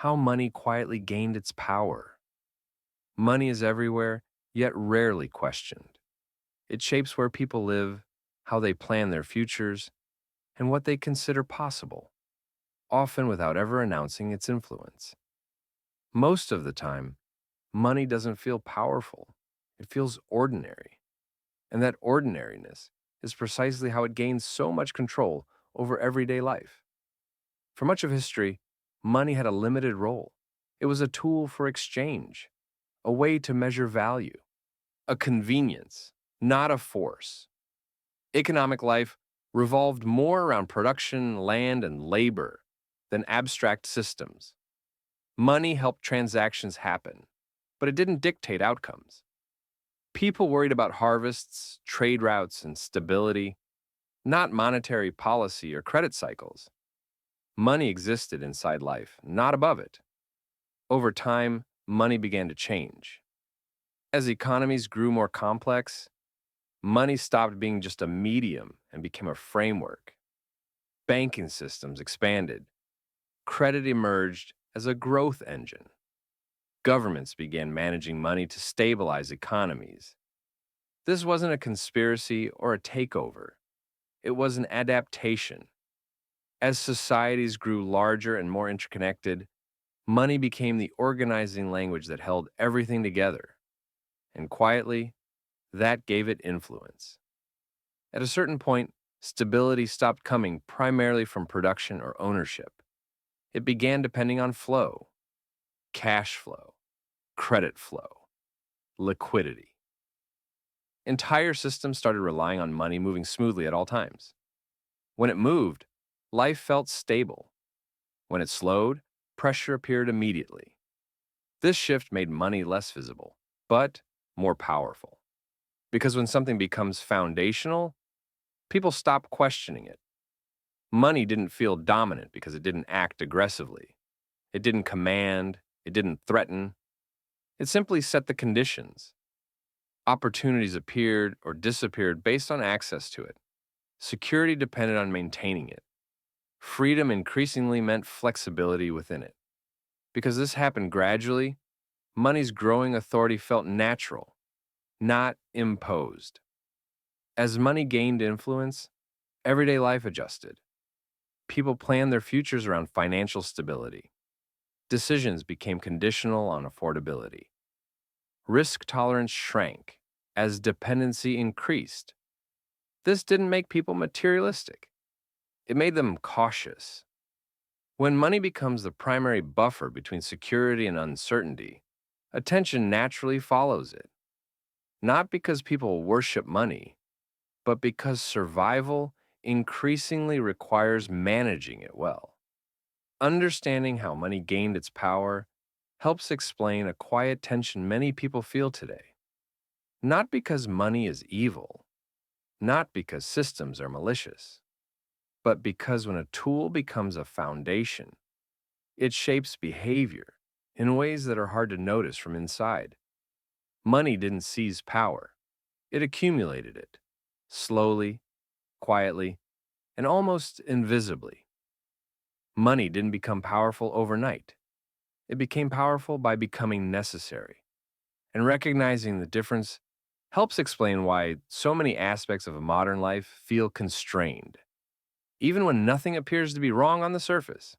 how money quietly gained its power. Money is everywhere, yet rarely questioned. It shapes where people live, how they plan their futures, and what they consider possible, often without ever announcing its influence. Most of the time, money doesn't feel powerful, it feels ordinary. And that ordinariness is precisely how it gains so much control over everyday life. For much of history, money had a limited role. It was a tool for exchange, a way to measure value, a convenience, not a force. Economic life revolved more around production, land, and labor than abstract systems. Money helped transactions happen, but it didn't dictate outcomes. People worried about harvests, trade routes, and stability, not monetary policy or credit cycles. Money existed inside life, not above it. Over time, money began to change. As economies grew more complex, money stopped being just a medium and became a framework. Banking systems expanded. Credit emerged as a growth engine. Governments began managing money to stabilize economies. This wasn't a conspiracy or a takeover. It was an adaptation. As societies grew larger and more interconnected, money became the organizing language that held everything together. And quietly, that gave it influence. At a certain point, stability stopped coming primarily from production or ownership. It began depending on flow, cash flow, credit flow, liquidity. Entire systems started relying on money moving smoothly at all times. When it moved, life felt stable. When it slowed, pressure appeared immediately. This shift made money less visible, but more powerful. Because when something becomes foundational, people stop questioning it. Money didn't feel dominant because it didn't act aggressively. It didn't command, it didn't threaten. It simply set the conditions. Opportunities appeared or disappeared based on access to it. Security depended on maintaining it. Freedom increasingly meant flexibility within it. Because this happened gradually, money's growing authority felt natural, not imposed. As money gained influence, everyday life adjusted. People planned their futures around financial stability. Decisions became conditional on affordability. Risk tolerance shrank as dependency increased. This didn't make people materialistic. It made them cautious. When money becomes the primary buffer between security and uncertainty, attention naturally follows it. Not because people worship money, but because survival increasingly requires managing it well. Understanding how money gained its power helps explain a quiet tension many people feel today. Not because money is evil, not because systems are malicious, but because when a tool becomes a foundation, it shapes behavior in ways that are hard to notice from inside. Money didn't seize power, it accumulated it, slowly, quietly, and almost invisibly. Money didn't become powerful overnight. It became powerful by becoming necessary. And recognizing the difference helps explain why so many aspects of a modern life feel constrained, even when nothing appears to be wrong on the surface.